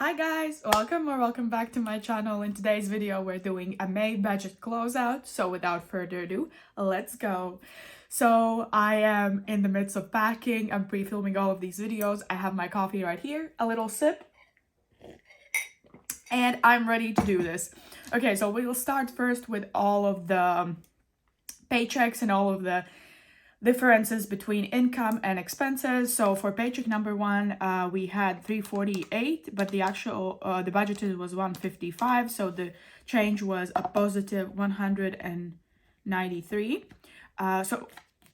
Hi guys, welcome back to my channel. In today's video we're doing a May budget closeout, so without further ado, let's go. So I am in the midst of packing. I'm pre-filming all of these videos. I have my coffee right here, a little sip, and I'm ready to do this. Okay, so we will start first with all of the paychecks and all of the differences between income and expenses. So for paycheck number one, we had 348, but the actual the budgeted was 155, so the change was a positive 193.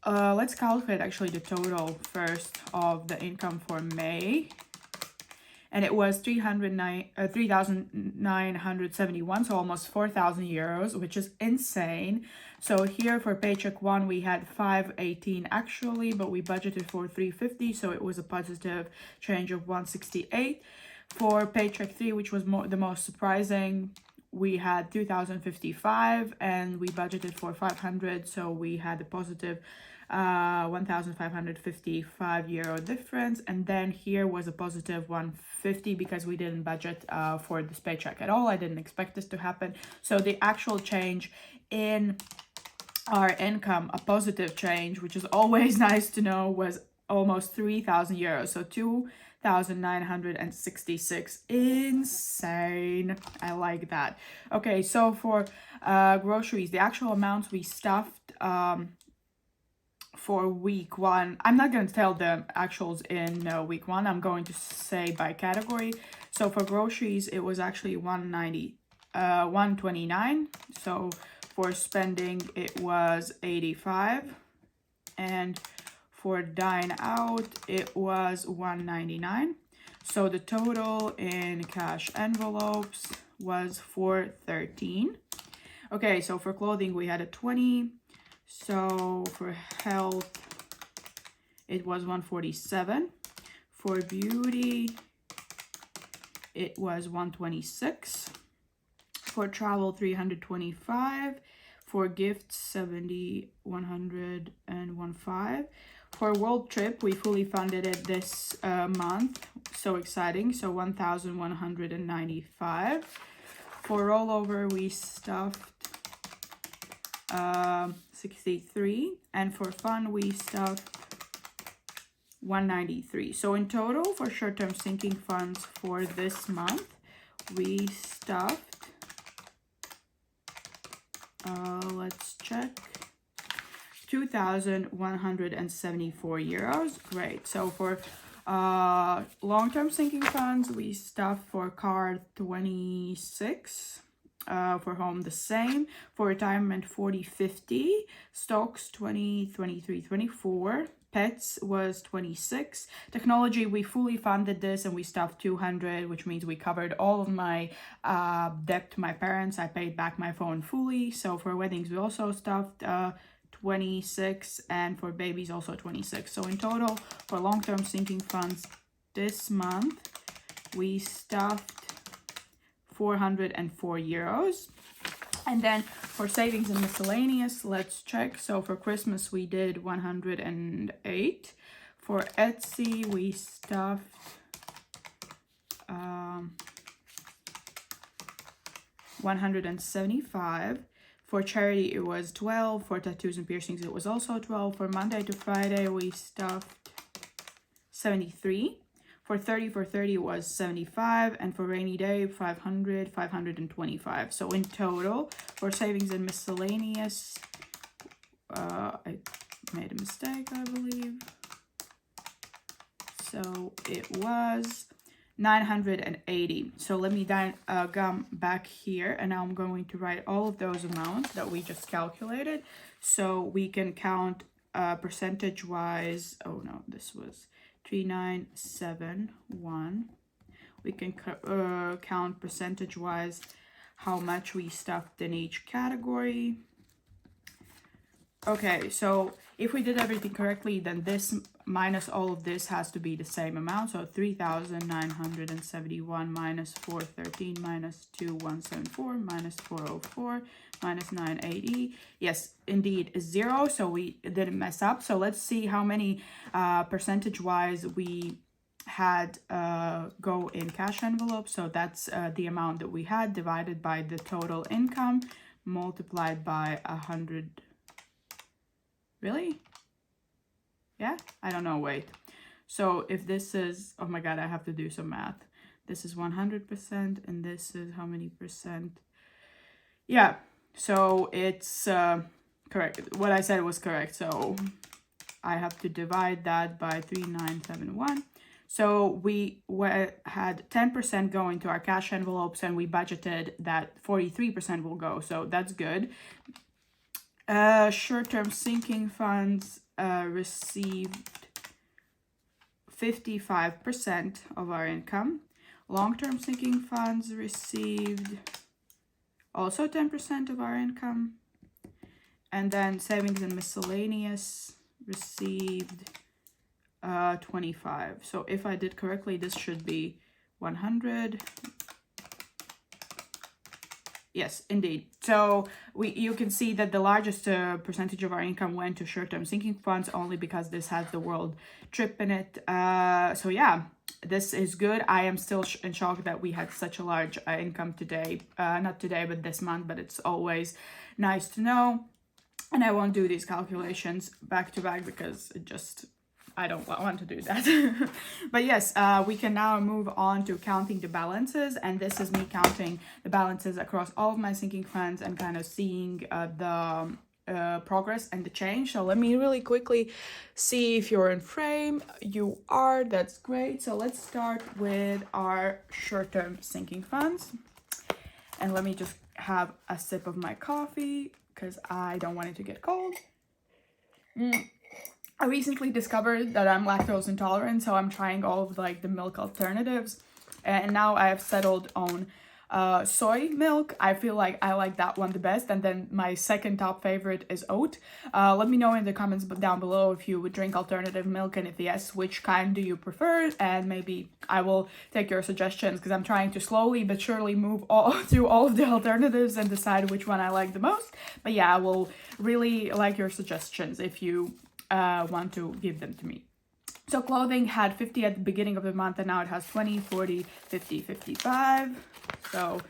Let's calculate actually the total first of the income for May, and it was 3,971, so almost 4,000 euros, which is insane. So here for paycheck one, we had 518 actually, but we budgeted for 350, so it was a positive change of 168. For paycheck three, which was the most surprising, we had 2,055 and we budgeted for 500, so we had a positive 1,555 euro difference. And then here was a positive 150 because we didn't budget for this paycheck at all. I didn't expect this to happen. So the actual change in our income, a positive change, which is always nice to know, was almost 3,000 euros. So 2,966. Insane. I like that. Okay, so for groceries, the actual amounts we stuffed for week one, I'm not going to tell the actuals in week one. I'm going to say by category. So for groceries, it was actually 129. So for spending, it was 85. And for dine out, it was 199. So the total in cash envelopes was 413. Okay, so for clothing, we had a 20. So for health, it was 147. For beauty, it was 126. For travel, 325. For gifts, 70, 101.5. For world trip, we fully funded it this month. So exciting. So 1,195. For rollover, we stuffed 63, and for fun we stuffed 193. So in total for short-term sinking funds for this month, we stuffed let's check, 2,174 euros. Great. So for long-term sinking funds, we stuffed for car 26. For home, the same. For retirement, 40, 50. Stocks, 20, 23, 24. Pets was 26. Technology, we fully funded this and we stuffed 200, which means we covered all of my debt to my parents. I paid back my phone fully. So for weddings, we also stuffed 26, and for babies also 26. So in total, for long-term sinking funds this month, we stuffed 404 euros. And then for savings and miscellaneous, let's check. So for Christmas, we did 108. For Etsy, we stuffed 175. For charity, it was 12. For tattoos and piercings, it was also 12. For Monday to Friday, we stuffed 73. For 30 was 75, and for rainy day, 500, 525. So in total, for savings and miscellaneous, I made a mistake, I believe. So it was 980. So let me then come back here, and now I'm going to write all of those amounts that we just calculated, so we can count percentage-wise. Oh no, this was 3971. We can count percentage-wise how much we stuffed in each category. Okay, so if we did everything correctly, then this minus all of this has to be the same amount. So 3,971 minus 413 minus 2,174 minus 404 minus 980. Yes, indeed, is 0. So we didn't mess up. So let's see how many percentage-wise we had go in cash envelope. So that's the amount that we had divided by the total income multiplied by 100. Really? Yeah, I don't know, wait. So if this is, oh my god, I have to do some math. This is 100% and this is how many percent? Yeah, so it's correct. What I said was correct. So I have to divide that by 3971. So we had 10% go into our cash envelopes and we budgeted that 43% will go. So that's good. Short-term sinking funds received 55% of our income. Long-term sinking funds received also 10% of our income. And then savings and miscellaneous received 25. So if I did correctly, this should be 100. Yes, indeed. So you can see that the largest percentage of our income went to short-term sinking funds only because this has the world trip in it. So yeah, this is good. I am still in shock that we had such a large income today. Not today, but this month, but it's always nice to know. And I won't do these calculations back to back because it just, I don't want to do that. But yes, we can now move on to counting the balances. And this is me counting the balances across all of my sinking funds and kind of seeing the progress and the change. So let me really quickly see if you're in frame. You are, that's great. So let's start with our short-term sinking funds. And let me just have a sip of my coffee because I don't want it to get cold. I recently discovered that I'm lactose intolerant, so I'm trying all of like the milk alternatives. And now I have settled on soy milk. I feel like I like that one the best. And then my second top favorite is oat. Let me know in the comments down below if you would drink alternative milk, and if yes, which kind do you prefer? And maybe I will take your suggestions because I'm trying to slowly but surely move through all of the alternatives and decide which one I like the most. But yeah, I will really like your suggestions if you want to give them to me. So clothing had 50 at the beginning of the month and now it has 20, 40, 50, 55. So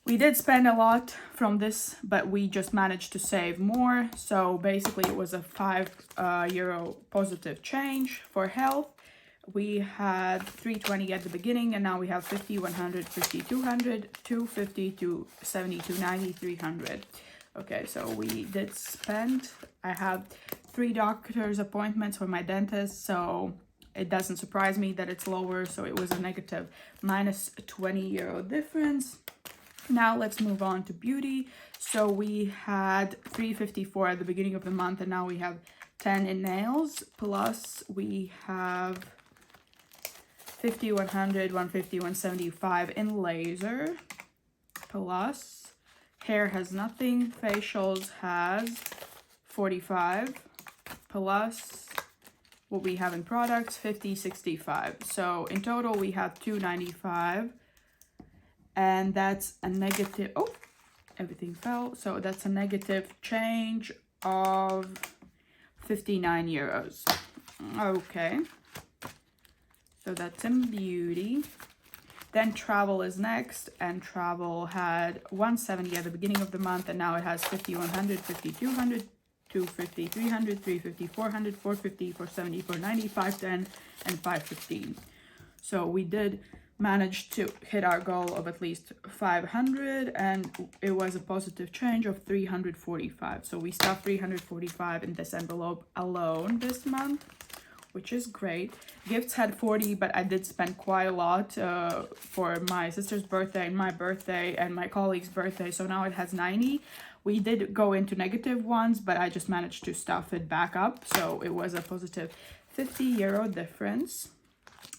we did spend a lot from this, but we just managed to save more. So basically it was a €5 positive change. For health, we had 320 at the beginning and now we have 50, 100, 50, 200, 250, 270, 290, 300. Okay, so we did spend, I have 3 doctor's appointments for my dentist, so it doesn't surprise me that it's lower. So it was a negative minus €20 difference. Now let's move on to beauty. So we had 354 at the beginning of the month and now we have 10 in nails, plus we have 50, 100, 150, 175 in laser, plus hair has nothing, facials has 45, plus what we have in products 50, 65. So in total we have 295, and that's a negative, oh, everything fell. So that's a negative change of €59. Okay, so that's in beauty. Then travel is next, and travel had 170 at the beginning of the month and now it has 50, 100, 50, 200, 250, 300, 350, 400, 450, 470, 490, 510, and 515. So we did manage to hit our goal of at least 500, and it was a positive change of 345. So we stuffed 345 in this envelope alone this month, which is great. Gifts had 40, but I did spend quite a lot for my sister's birthday and my birthday and my colleague's birthday. So now it has 90. We did go into negative ones, but I just managed to stuff it back up. So it was a positive €50 difference.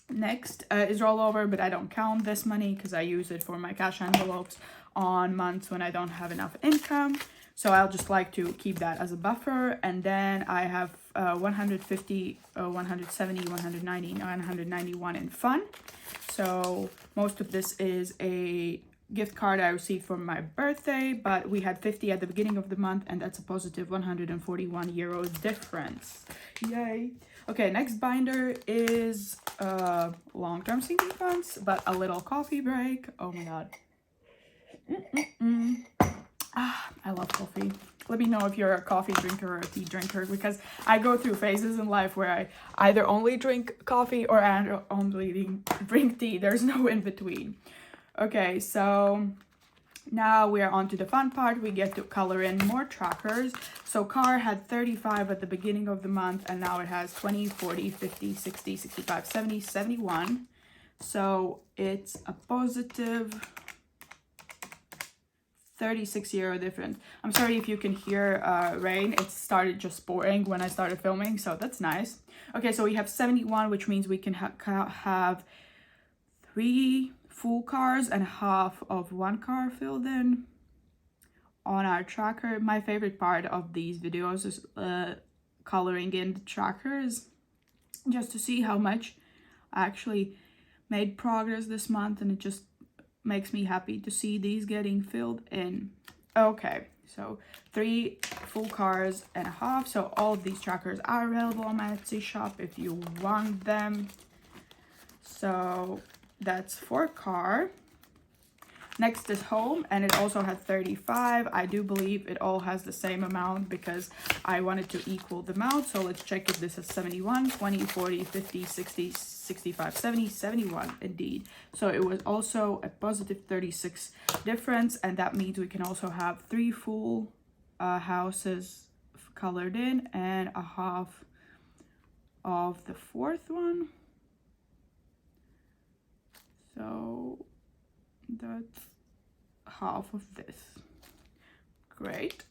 Next is rollover, but I don't count this money because I use it for my cash envelopes on months when I don't have enough income. So I'll just like to keep that as a buffer. And then I have 150, 170, 190, 191 in fun. So most of this is a gift card I received for my birthday, but we had 50 at the beginning of the month and that's a positive €141 difference. Yay. Okay, next binder is long-term sinking funds, but a little coffee break. Oh my god. I love coffee. Let me know if you're a coffee drinker or a tea drinker, because I go through phases in life where I either only drink coffee or I only drink tea. There's no in between. Okay, so now we're on to the fun part. We get to color in more trackers. So car had 35 at the beginning of the month, and now it has 20, 40, 50, 60, 65, 70, 71. So it's a positive 36 euro difference. I'm sorry if you can hear rain. It started just pouring when I started filming, so that's nice. Okay, so we have 71, which means we can have 3 full cars and half of 1 car filled in on our tracker. My favorite part of these videos is coloring in the trackers, just to see how much I actually made progress this month, and it just makes me happy to see these getting filled in. Okay, so 3 full cars and a half. So all of these trackers are available on my Etsy shop if you want them. So that's for car. Next is home, and it also had 35. I do believe it all has the same amount because I wanted to equal them out. So let's check if this is 71, 20, 40, 50, 60, 65, 70, 71 indeed. So it was also a positive 36 difference, and that means we can also have 3 full houses colored in and a half of the 4th one. So that's half of this. Great.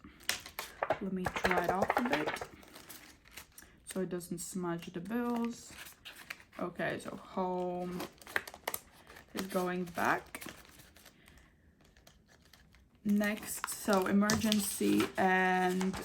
Let me dry it off a bit so it doesn't smudge the bills. Okay, so home is going back. Next, so emergency and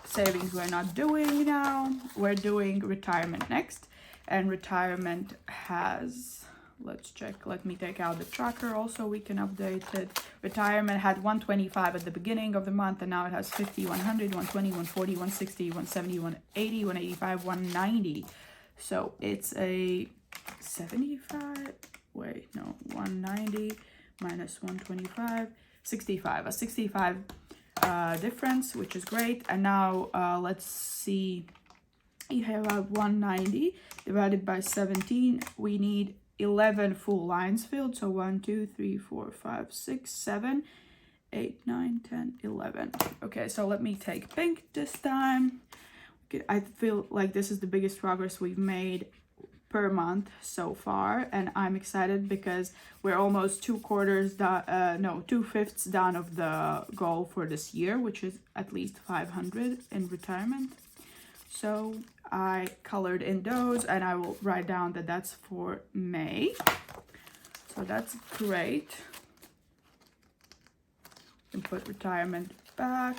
savings we're not doing now. We're doing retirement next, and retirement has, let's check, let me take out the tracker also, we can update it. Retirement had 125 at the beginning of the month, and now it has 50, 100, 120, 140, 160, 170, 180, 185, 190. So it's a 75, wait, no, 190 minus 125, 65, a 65 difference, which is great. And now let's see, you have 190 divided by 17, we need 11 full lines filled. So 1, 2, 3, 4, 5, 6, 7, 8, 9, 10, 11. Okay, so let me take pink this time. I feel like this is the biggest progress we've made per month so far, and I'm excited because we're almost 2/5 done of the goal for this year, which is at least 500 in retirement. So I colored in those, and I will write down that that's for May. So that's great. You can put retirement back.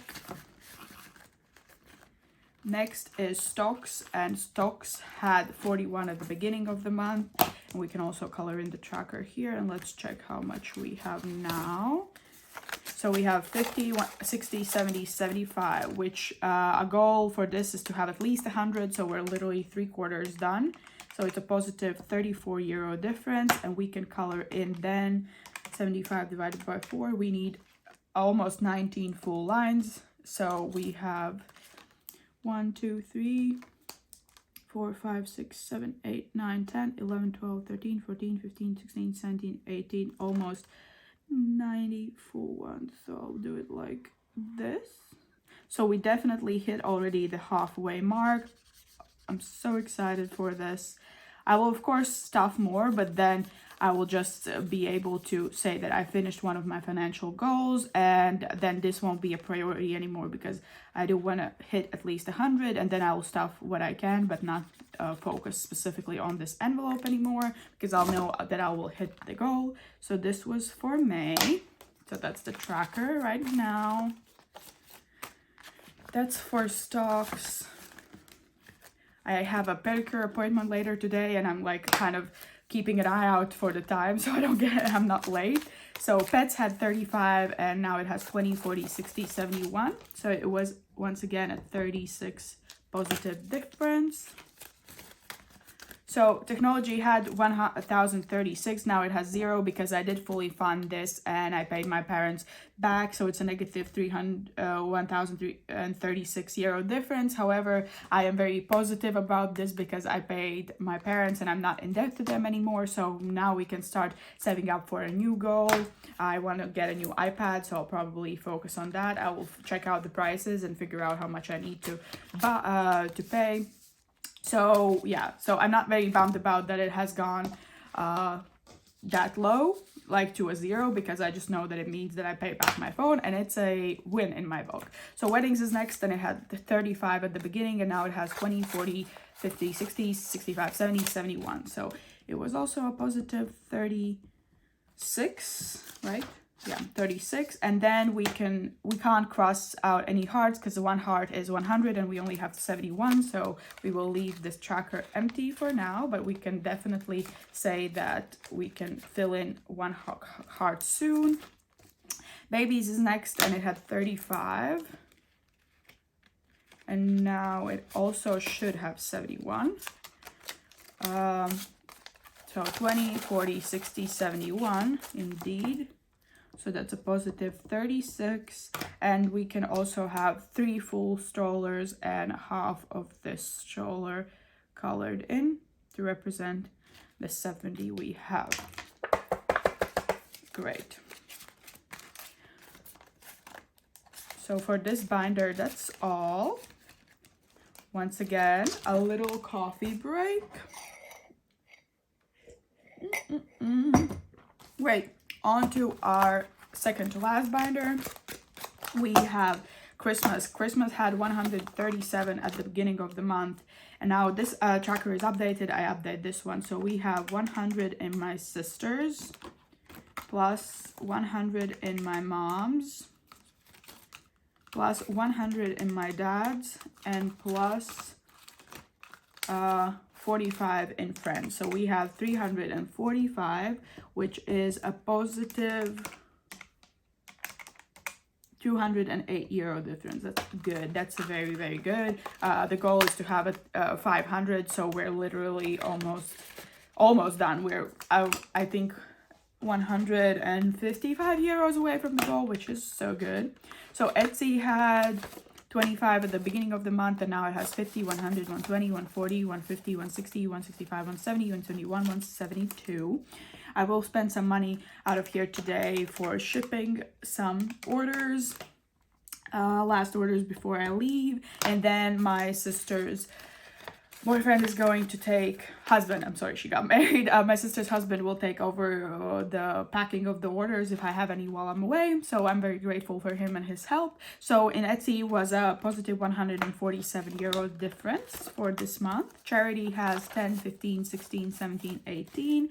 Next is stocks, and stocks had 41 at the beginning of the month, and we can also color in the tracker here, and let's check how much we have now. So we have 50, 60, 70, 75, which a goal for this is to have at least 100, so we're literally 3/4 done. So it's a positive 34 euro difference, and we can color in then 75 divided by 4. We need almost 19 full lines. So we have 1, 2, 3, 4, 5, 6, 7, 8, 9, 10, 11, 12, 13, 14, 15, 16, 17, 18, almost 90 full ones. So I'll do it like this. So we definitely hit already the halfway mark. I'm so excited for this. I will of course stuff more, but then I will just be able to say that I finished one of my financial goals, and then this won't be a priority anymore because I do want to hit at least 100, and then I will stuff what I can, but not focus specifically on this envelope anymore because I'll know that I will hit the goal. So this was for May. So that's the tracker right now. That's for stocks. I have a pedicure appointment later today, and I'm like kind of keeping an eye out for the time so I'm not late. So pets had 35, and now it has 20, 40, 60, 71. So it was once again a 36 positive difference. So technology had 1,036. Now it has 0 because I did fully fund this and I paid my parents back. So it's a negative 1,036 euro difference. However, I am very positive about this because I paid my parents and I'm not in debt to them anymore. So now we can start saving up for a new goal. I want to get a new iPad, so I'll probably focus on that. I will check out the prices and figure out how much I need to pay. So yeah, so I'm not very bummed about that it has gone that low, like to a 0, because I just know that it means that I pay back my phone and it's a win in my book. So weddings is next, and it had 35 at the beginning and now it has 20, 40, 50, 60, 65, 70, 71. So it was also a positive 36, right? Yeah, 36. And then we can't cross out any hearts because the one heart is 100 and we only have 71. So we will leave this tracker empty for now, but we can definitely say that we can fill in one heart soon. Babies is next, and it had 35. And now it also should have 71. So 20, 40, 60, 71, indeed. So that's a positive 36. And we can also have 3 full strollers and half of this stroller colored in to represent the 70 we have. Great. So for this binder, that's all. Once again, a little coffee break. Great. On to our second to last binder. We have Christmas. Christmas had 137 at the beginning of the month, and now this tracker is updated. I update this one, so we have 100 in my sister's, plus 100 in my mom's, plus 100 in my dad's, and plus 45 in friends. So we have 345, which is a positive 208 euro difference. That's good. That's very, very good. The goal is to have it 500, so we're literally almost done. We're I think 155 euros away from the goal, which is so good. So Etsy had 25 at the beginning of the month, and now it has 50, 100, 120, 140, 150, 160, 165, 170, 121, 172. I will spend some money out of here today for shipping some orders, last orders before I leave, and then my sister's boyfriend is going to take she got married. My sister's husband will take over the packing of the orders if I have any while I'm away, so I'm very grateful for him and his help. So in Etsy was a positive 147 euro difference for this month. Charity has 10, 15, 16, 17, 18,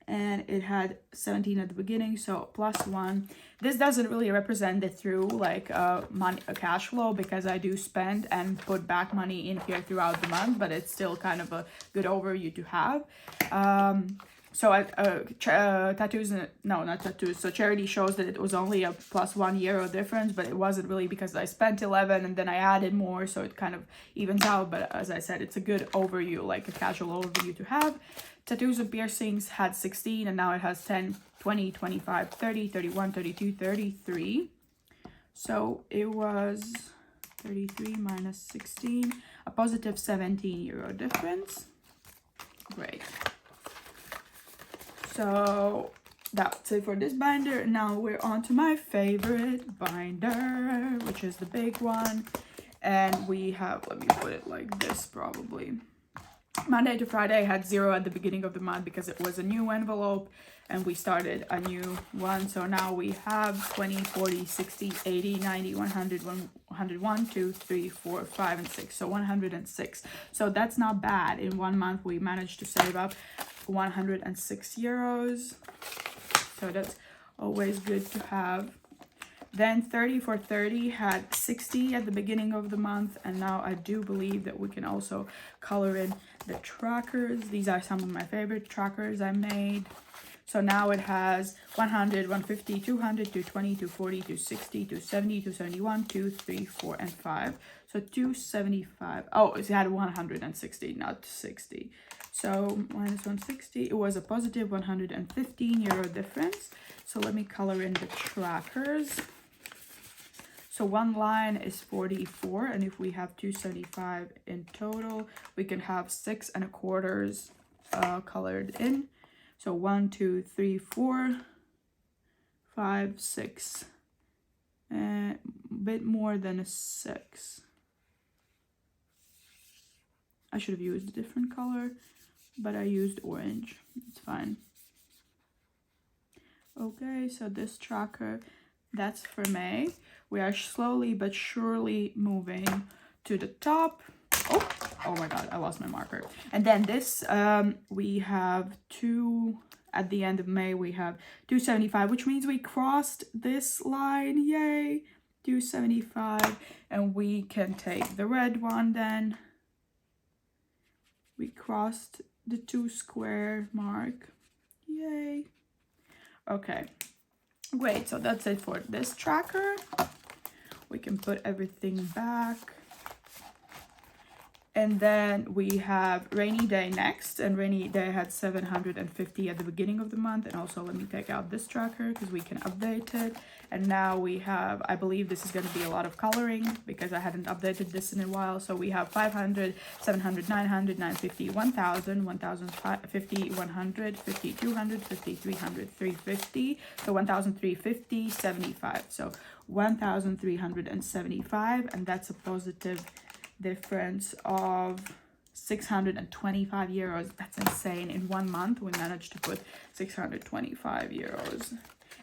and it had 17 at the beginning, so +1. This doesn't really represent it through like a cash flow, because I do spend and put back money in here throughout the month, but it's still kind of a good overview to have. So tattoos, no, not tattoos. So charity shows that it was only a +1 euro difference, but it wasn't really because I spent 11 and then I added more, so it kind of evens out. But as I said, it's a good overview, like a casual overview to have. Tattoos and piercings had 16, and now it has 10, 20, 25, 30, 31, 32, 33. So it was 33 minus 16, a positive 17 euro difference. Great. So that's it for this binder. Now we're on to my favorite binder, which is the big one. And we have, let me put it like this probably. Monday to Friday had 0 at the beginning of the month because it was a new envelope and we started a new one. So now we have 20, 40, 60, 80, 90, 100, 101, 2, 3, 4, 5, and 6. So 106. So that's not bad. In 1 month, we managed to save up 106 euros. So that's always good to have. Then 30 for 30 had 60 at the beginning of the month, and now I do believe that we can also color in the trackers. These are some of my favorite trackers I made. So now it has 100, 150, 200, 220, 240, 260, 270, 271, 2, 3, 4, and 5. So 275. Oh, it had 160, not 60. So minus 160, it was a positive 115 euro difference. So let me color in the trackers. So one line is 44, and if we have 275 in total, we can have 6 1/4 colored in. So 1, 2, 3, 4, 5, 6, a bit more than a 6. I should have used a different color, but I used orange. It's fine. Okay, so this tracker, that's for May. We are slowly but surely moving to the top. Oh my god, I lost my marker. And then this, we have at the end of May, we have 275, which means we crossed this line. Yay! 275. And we can take the red one then. We crossed the 2 square mark. Yay! Okay, great. So that's it for this tracker. We can put everything back. And then we have rainy day next, and rainy day had 750 at the beginning of the month. And also let me take out this tracker because we can update it. And now we have, I believe this is going to be a lot of coloring because I hadn't updated this in a while. So we have 500, 700, 900, 950, 1000, 1050, 100, 50, 200, 50, 300, 350. So 1350, 75. So 1375, and that's a positive difference of 625 euros. That's insane. In 1 month we managed to put 625 euros.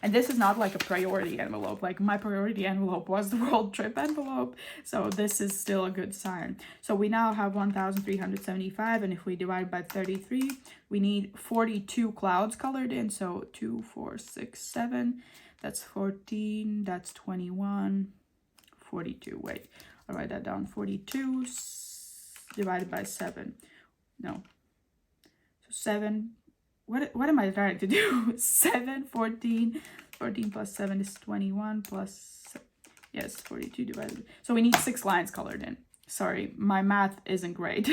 And this is not like a priority envelope. Like my priority envelope was the world trip envelope, so this is still a good sign. So we now have 1375, and if we divide by 33, we need 42 clouds colored in. So 2, 4, 6, 7, that's 14, that's 21, 42. Wait, I'll write that down. 42 divided by 7. No. So 7. What am I trying to do? 7, 14. 14 plus 7 is 21 plus... Yes, 42 divided... So we need 6 lines colored in. Sorry, my math isn't great.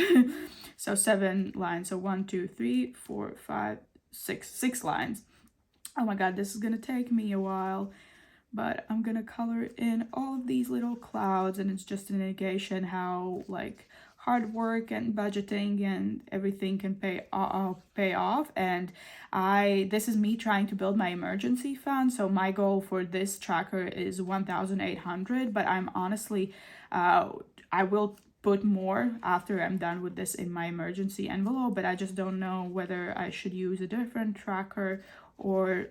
So 7 lines. So 1, 2, 3, 4, 5, 6. 6 lines. Oh my god, this is going to take me a while. But I'm going to color in all of these little clouds, and it's just an indication how like hard work and budgeting and everything can pay off. And this is me trying to build my emergency fund. So my goal for this tracker is 1,800, but I'm honestly, I will put more after I'm done with this in my emergency envelope, but I just don't know whether I should use a different tracker or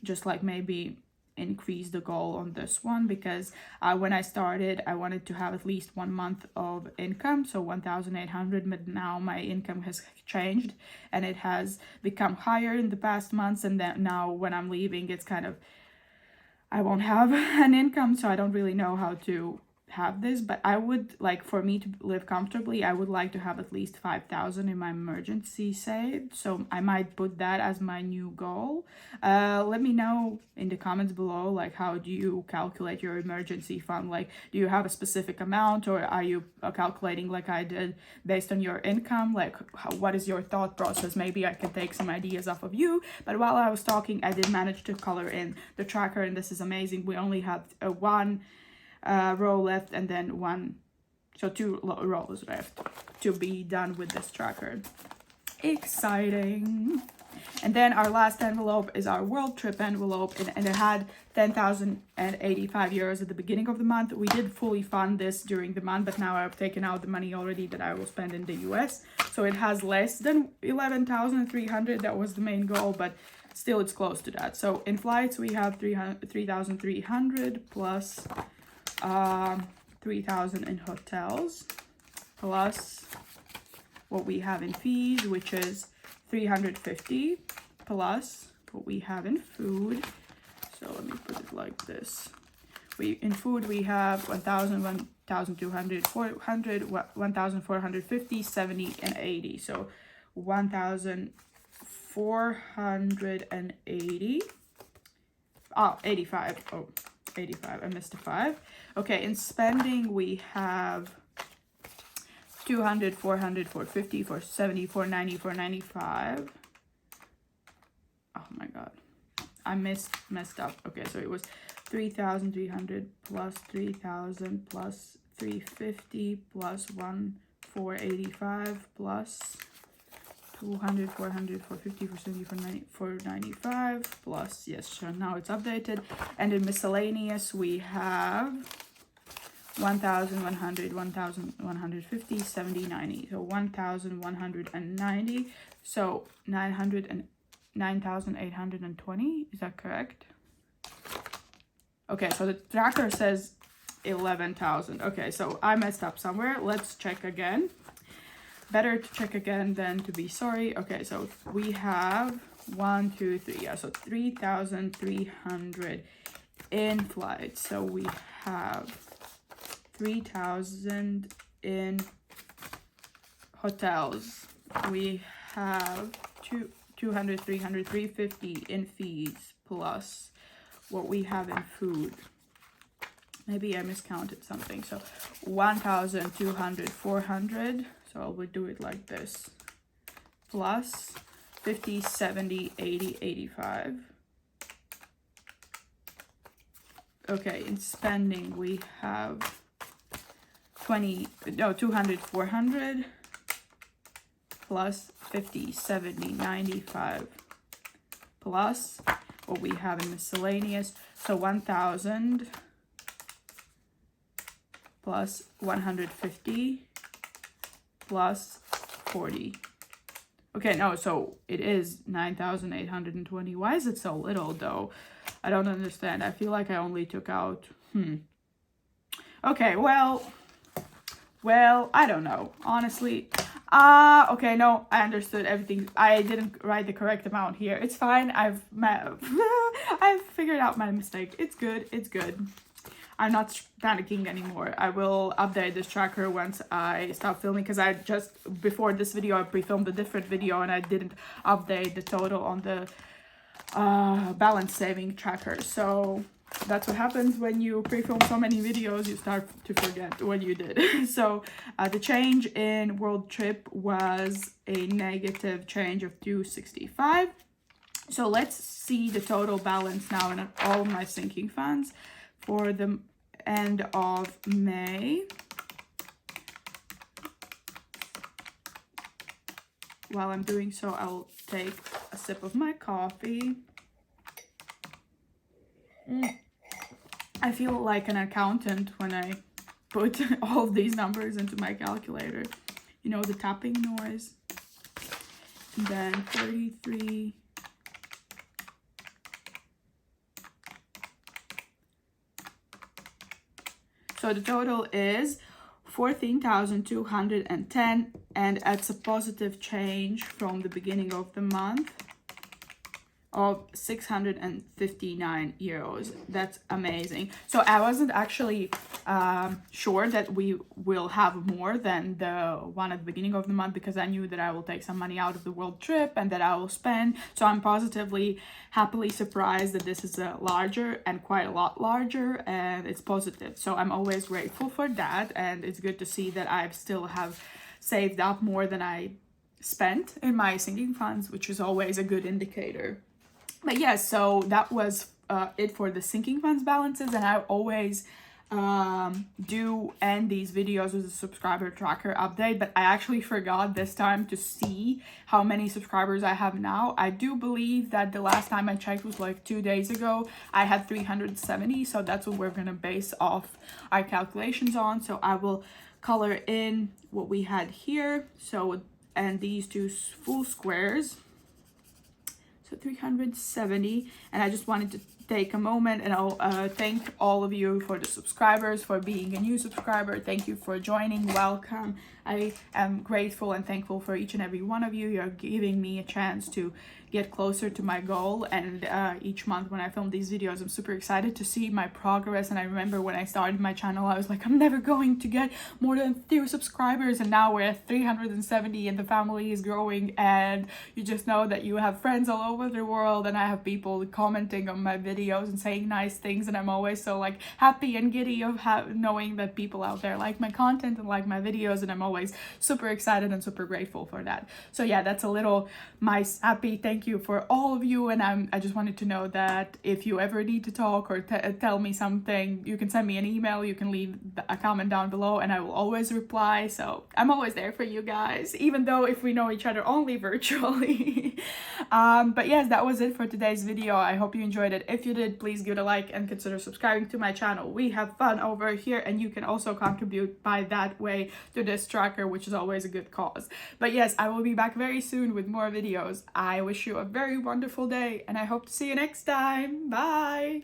just like maybe increase the goal on this one, because when I started I wanted to have at least 1 month of income, so 1,800, but now my income has changed and it has become higher in the past months, and then now when I'm leaving it's kind of, I won't have an income, so I don't really know how to have this. But I would like, for me to live comfortably, I would like to have at least 5,000 in my emergency saved, so I might put that as my new goal. Let me know in the comments below, like how do you calculate your emergency fund? Like, do you have a specific amount, or are you calculating like I did based on your income? Like what is your thought process? Maybe I can take some ideas off of you. But while I was talking, I did manage to color in the tracker, and this is amazing. We only have one row left, and then 2 rows left to be done with this tracker. Exciting. And then our last envelope is our world trip envelope, and it had 10,085 euros at the beginning of the month. We did fully fund this during the month, but now I've taken out the money already that I will spend in the US, so it has less than 11,300. That was the main goal, but still it's close to that. So in flights we have 3,300 plus 3,000 in hotels, plus what we have in fees, which is 350, plus what we have in food. So let me put it like this. In food we have 1,000, 1,200, 400, 1,450, 70, and 80. So 1,480. 85. Oh, 85. I missed a 5. Okay, in spending we have 200, 400, 450, 470, 490, 495. Oh my god, I messed up. Okay, so it was 3,300 plus 3,000 plus 350 plus 485 plus 200, 400, 450, 470, 490, 495 plus, yes, so now it's updated. And in miscellaneous we have 1,100, 1,150, 70, 90. So 1,190. So 9,820. Is that correct? Okay, so the tracker says 11,000. Okay, so I messed up somewhere. Let's check again. Better to check again than to be sorry. Okay, so we have 1, 2, 3. Yeah, so 3,300 in flights. So we have 3,000 in hotels. We have 200, 300, 350 in fees plus what we have in food. Maybe I miscounted something. So 1,200, 400. So I would do it like this. Plus 50, 70, 80, 85. Okay, in spending we have 200, 400 plus 50, 70, 95 plus what we have in miscellaneous. So 1,000 plus 150 plus 40. Okay, no, so it is 9,820. Why is it so little though? I don't understand. I feel like I only took out, Okay, well, I don't know, honestly. Okay, no, I understood everything. I didn't write the correct amount here. It's fine. I've figured out my mistake. It's good. It's good. I'm not panicking anymore. I will update this tracker once I stop filming, because I just, before this video, I pre-filmed a different video and I didn't update the total on the balance saving tracker. So that's what happens when you pre-film so many videos, you start to forget what you did. So the change in world trip was a negative change of 265. So let's see the total balance now in all my sinking funds for the end of May. While I'm doing so, I'll take a sip of my coffee. I feel like an accountant when I put all of these numbers into my calculator. You know, the tapping noise. And then 33. So the total is 14,210, and it's a positive change from the beginning of the month of 659 euros. That's amazing. So I wasn't actually sure that we will have more than the one at the beginning of the month, because I knew that I will take some money out of the world trip and that I will spend. So I'm positively, happily surprised that this is a larger and quite a lot larger, and it's positive. So I'm always grateful for that, and it's good to see that I still have saved up more than I spent in my sinking funds, which is always a good indicator. But yeah, so that was it for the sinking funds balances, and I always do end these videos with a subscriber tracker update, but I actually forgot this time to see how many subscribers I have now. I do believe that the last time I checked was like 2 days ago. I had 370, so that's what we're gonna base off our calculations on. So I will color in what we had here, so, and these two full squares. So 370, and I just wanted to take a moment and I'll thank all of you for the subscribers, for being a new subscriber. Thank you for joining. Welcome. I am grateful and thankful for each and every one of you. You're giving me a chance to get closer to my goal, and each month when I film these videos, I'm super excited to see my progress. And I remember when I started my channel, I was like, I'm never going to get more than 2 subscribers, and now we're at 370 and the family is growing, and you just know that you have friends all over the world, and I have people commenting on my videos videos and saying nice things, and I'm always so like happy and giddy of knowing that people out there like my content and like my videos, and I'm always super excited and super grateful for that. So yeah, that's a little my happy thank you for all of you, and I just wanted to know that if you ever need to talk or tell me something, you can send me an email, you can leave a comment down below, and I will always reply. So I'm always there for you guys, even though if we know each other only virtually. But yes, that was it for today's video. I hope you enjoyed it. If you did, please give it a like and consider subscribing to my channel. We have fun over here, and you can also contribute by that way to this tracker, which is always a good cause. But yes, I will be back very soon with more videos. I wish you a very wonderful day, and I hope to see you next time. Bye!